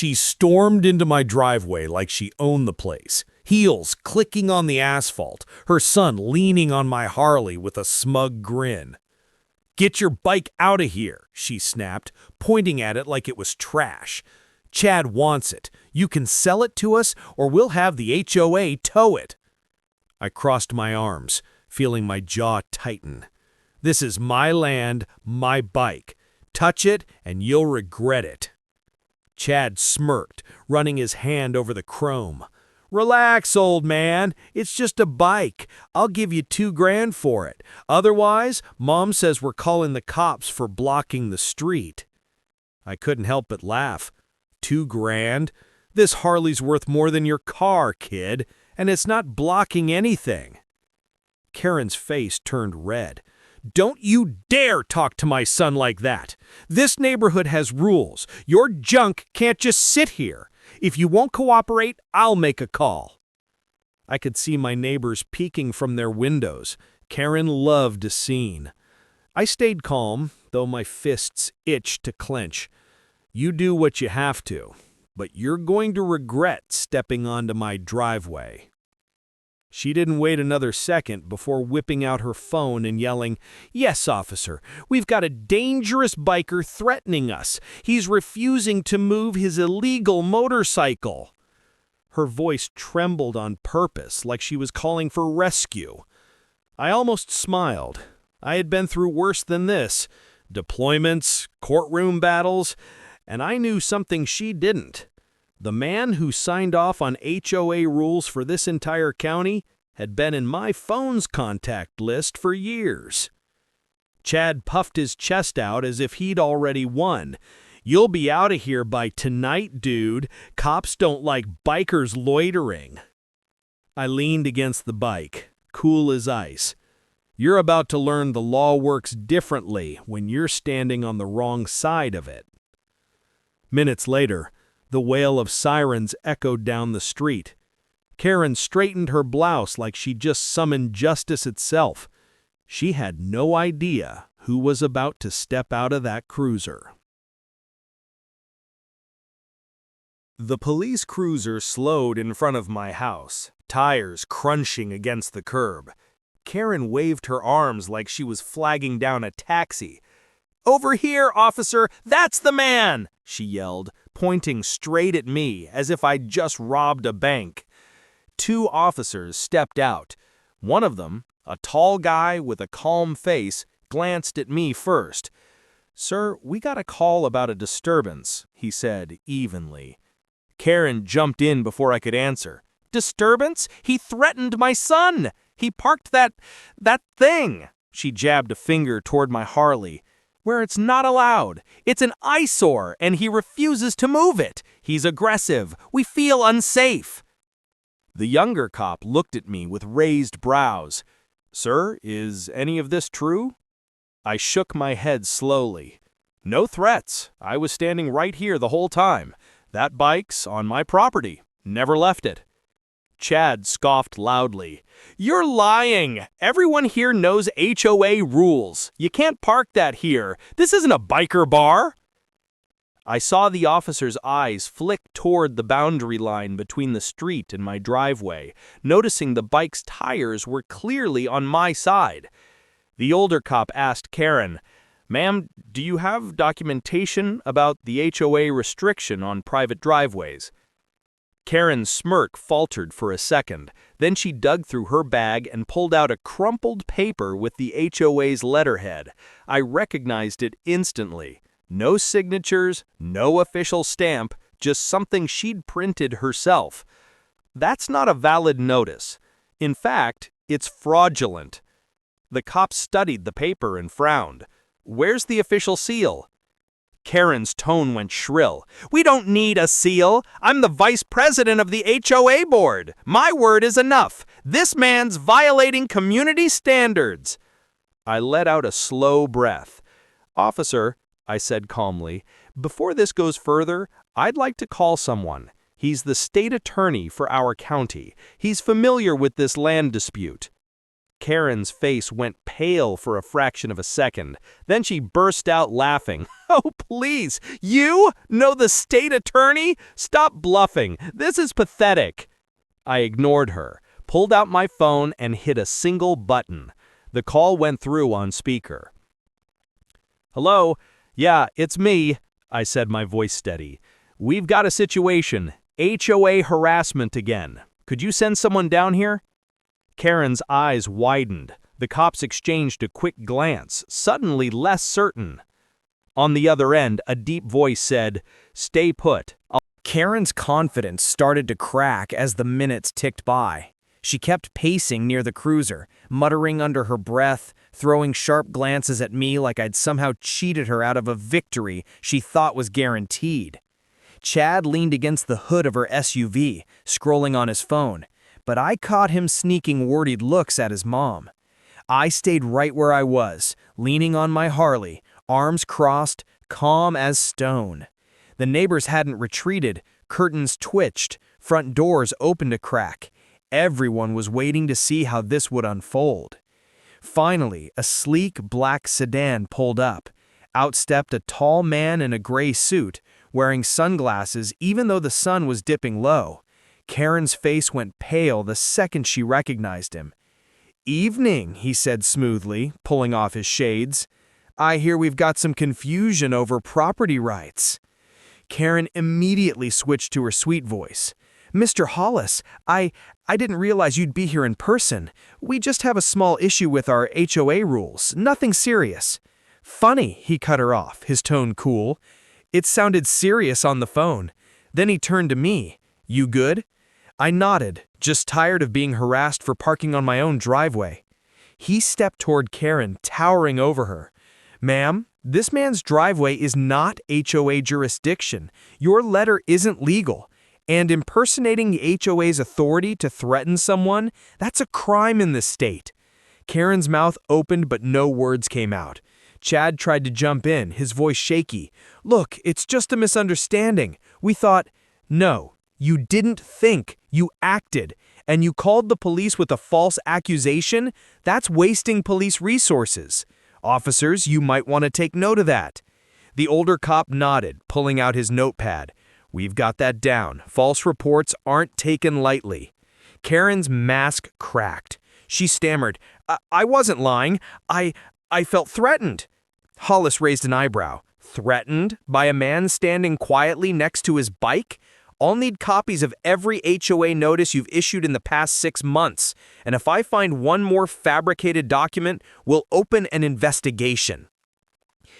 She stormed into my driveway like she owned the place, heels clicking on the asphalt, her son leaning on my Harley with a smug grin. "Get your bike out of here," she snapped, pointing at it like it was trash. "Chad wants it. You can sell it to us, or we'll have the HOA tow it." I crossed my arms, feeling my jaw tighten. This is my land, my bike. Touch it, and you'll regret it. Chad smirked, running his hand over the chrome. "Relax, old man. It's just a bike. I'll give you $2,000 for it. Otherwise, Mom says we're calling the cops for blocking the street." I couldn't help but laugh. $2,000? This Harley's worth more than your car, kid, and it's not blocking anything. Karen's face turned red. "Don't you dare talk to my son like that. This neighborhood has rules. Your junk can't just sit here. If you won't cooperate, I'll make a call." I could see my neighbors peeking from their windows. Karen loved a scene. I stayed calm, though my fists itched to clench. "You do what you have to, but you're going to regret stepping onto my driveway." She didn't wait another second before whipping out her phone and yelling, "Yes, officer, we've got a dangerous biker threatening us. He's refusing to move his illegal motorcycle." Her voice trembled on purpose, like she was calling for rescue. I almost smiled. I had been through worse than this. Deployments, courtroom battles, and I knew something she didn't. The man who signed off on HOA rules for this entire county had been in my phone's contact list for years. Chad puffed his chest out as if he'd already won. "You'll be out of here by tonight, dude. Cops don't like bikers loitering." I leaned against the bike, cool as ice. You're about to learn the law works differently when you're standing on the wrong side of it. Minutes later, the wail of sirens echoed down the street. Karen straightened her blouse like she'd just summoned justice itself. She had no idea who was about to step out of that cruiser. The police cruiser slowed in front of my house, tires crunching against the curb. Karen waved her arms like she was flagging down a taxi. "Over here, officer! That's the man!" she yelled, pointing straight at me as if I'd just robbed a bank. 2 officers stepped out. One of them, a tall guy with a calm face, glanced at me first. "Sir, we got a call about a disturbance," he said evenly. Karen jumped in before I could answer. "Disturbance? He threatened my son! He parked that thing!" She jabbed a finger toward my Harley. "Where it's not allowed. It's an eyesore, and he refuses to move it. He's aggressive. We feel unsafe." The younger cop looked at me with raised brows. "Sir, is any of this true?" I shook my head slowly. "No threats. I was standing right here the whole time. That bike's on my property. Never left it." Chad scoffed loudly. "You're lying! Everyone here knows HOA rules. You can't park that here. This isn't a biker bar." I saw the officer's eyes flick toward the boundary line between the street and my driveway, noticing the bike's tires were clearly on my side. The older cop asked Karen, "Ma'am, do you have documentation about the HOA restriction on private driveways?" Karen's smirk faltered for a second. Then she dug through her bag and pulled out a crumpled paper with the HOA's letterhead. I recognized it instantly. No signatures, no official stamp, just something she'd printed herself. That's not a valid notice. In fact, it's fraudulent. The cop studied the paper and frowned. "Where's the official seal?" Karen's tone went shrill. "We don't need a seal. I'm the vice president of the HOA board. My word is enough. This man's violating community standards." I let out a slow breath. "Officer," I said calmly, "before this goes further, I'd like to call someone. He's the state attorney for our county. He's familiar with this land dispute." Karen's face went pale for a fraction of a second. Then she burst out laughing. "Oh, please, you know the state attorney? Stop bluffing. This is pathetic." I ignored her, pulled out my phone, and hit a single button. The call went through on speaker. "Hello? Yeah, it's me," I said, my voice steady. "We've got a situation. HOA harassment again. Could you send someone down here?" Karen's eyes widened. The cops exchanged a quick glance, suddenly less certain. On the other end, a deep voice said, "Stay put." Karen's confidence started to crack as the minutes ticked by. She kept pacing near the cruiser, muttering under her breath, throwing sharp glances at me like I'd somehow cheated her out of a victory she thought was guaranteed. Chad leaned against the hood of her SUV, scrolling on his phone, but I caught him sneaking worried looks at his mom. I stayed right where I was, leaning on my Harley, arms crossed, calm as stone. The neighbors hadn't retreated, curtains twitched, front doors opened a crack. Everyone was waiting to see how this would unfold. Finally, a sleek black sedan pulled up. Out stepped a tall man in a gray suit, wearing sunglasses even though the sun was dipping low. Karen's face went pale the second she recognized him. "Evening," he said smoothly, pulling off his shades. "I hear we've got some confusion over property rights." Karen immediately switched to her sweet voice. "Mr. Hollis, I didn't realize you'd be here in person. We just have a small issue with our HOA rules, nothing serious." "Funny," he cut her off, his tone cool. It sounded serious on the phone. Then he turned to me. "You good?" I nodded, just tired of being harassed for parking on my own driveway. He stepped toward Karen, towering over her. "Ma'am, this man's driveway is not HOA jurisdiction. Your letter isn't legal. And impersonating the HOA's authority to threaten someone, that's a crime in this state." Karen's mouth opened but no words came out. Chad tried to jump in, his voice shaky. "Look, it's just a misunderstanding. We thought—" "No, you didn't think, you acted. And you called the police with a false accusation? That's wasting police resources. Officers, you might want to take note of that." The older cop nodded, pulling out his notepad. "We've got that down. False reports aren't taken lightly." Karen's mask cracked. She stammered, I wasn't lying. I felt threatened." Hollis raised an eyebrow. "Threatened? By a man standing quietly next to his bike? I'll need copies of every HOA notice you've issued in the past 6 months. And if I find one more fabricated document, we'll open an investigation."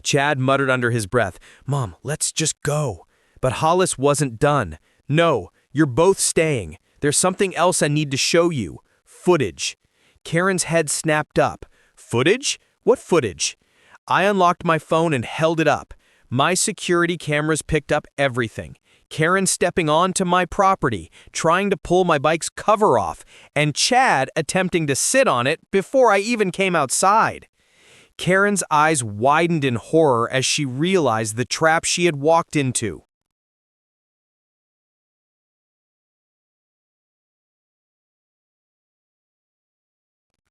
Chad muttered under his breath, "Mom, let's just go." But Hollis wasn't done. "No, you're both staying. There's something else I need to show you. Footage." Karen's head snapped up. "Footage? What footage?" I unlocked my phone and held it up. My security cameras picked up everything. Karen stepping onto my property, trying to pull my bike's cover off, and Chad attempting to sit on it before I even came outside. Karen's eyes widened in horror as she realized the trap she had walked into.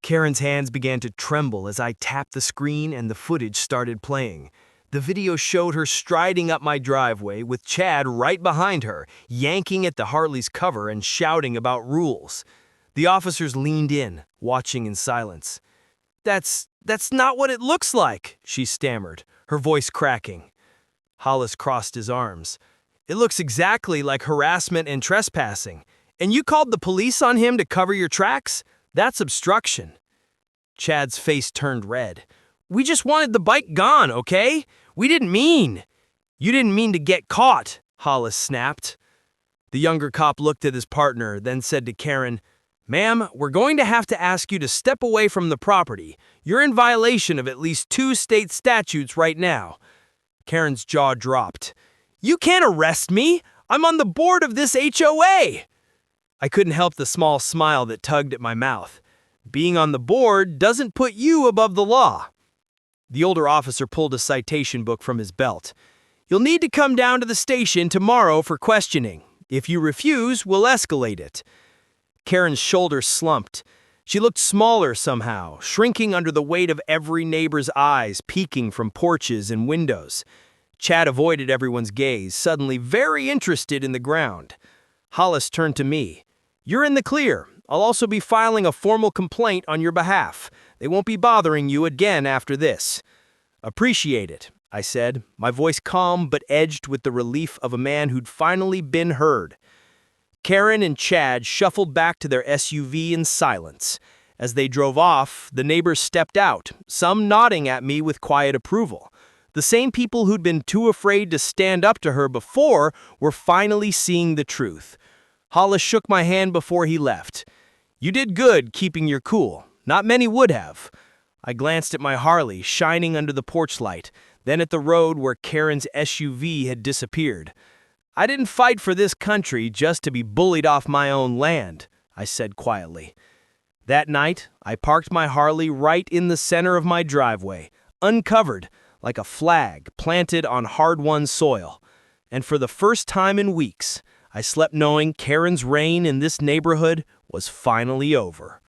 Karen's hands began to tremble as I tapped the screen and the footage started playing. The video showed her striding up my driveway with Chad right behind her, yanking at the Harley's cover and shouting about rules. The officers leaned in, watching in silence. That's not what it looks like," she stammered, her voice cracking. Hollis crossed his arms. "It looks exactly like harassment and trespassing. And you called the police on him to cover your tracks? That's obstruction." Chad's face turned red. "We just wanted the bike gone, okay? We didn't mean—" "You didn't mean to get caught," Hollis snapped. The younger cop looked at his partner, then said to Karen, "Ma'am, we're going to have to ask you to step away from the property. You're in violation of at least 2 state statutes right now." Karen's jaw dropped. "You can't arrest me! I'm on the board of this HOA!" I couldn't help the small smile that tugged at my mouth. "Being on the board doesn't put you above the law." The older officer pulled a citation book from his belt. "You'll need to come down to the station tomorrow for questioning. If you refuse, we'll escalate it." Karen's shoulders slumped. She looked smaller somehow, shrinking under the weight of every neighbor's eyes peeking from porches and windows. Chad avoided everyone's gaze, suddenly very interested in the ground. Hollis turned to me. "You're in the clear. I'll also be filing a formal complaint on your behalf. They won't be bothering you again after this." "Appreciate it," I said, my voice calm but edged with the relief of a man who'd finally been heard. Karen and Chad shuffled back to their SUV in silence. As they drove off, the neighbors stepped out, some nodding at me with quiet approval. The same people who'd been too afraid to stand up to her before were finally seeing the truth. Hollis shook my hand before he left. "You did good keeping your cool. Not many would have." I glanced at my Harley, shining under the porch light, then at the road where Karen's SUV had disappeared. "I didn't fight for this country just to be bullied off my own land," I said quietly. That night, I parked my Harley right in the center of my driveway, uncovered, like a flag planted on hard-won soil. And for the first time in weeks, I slept knowing Karen's reign in this neighborhood was finally over.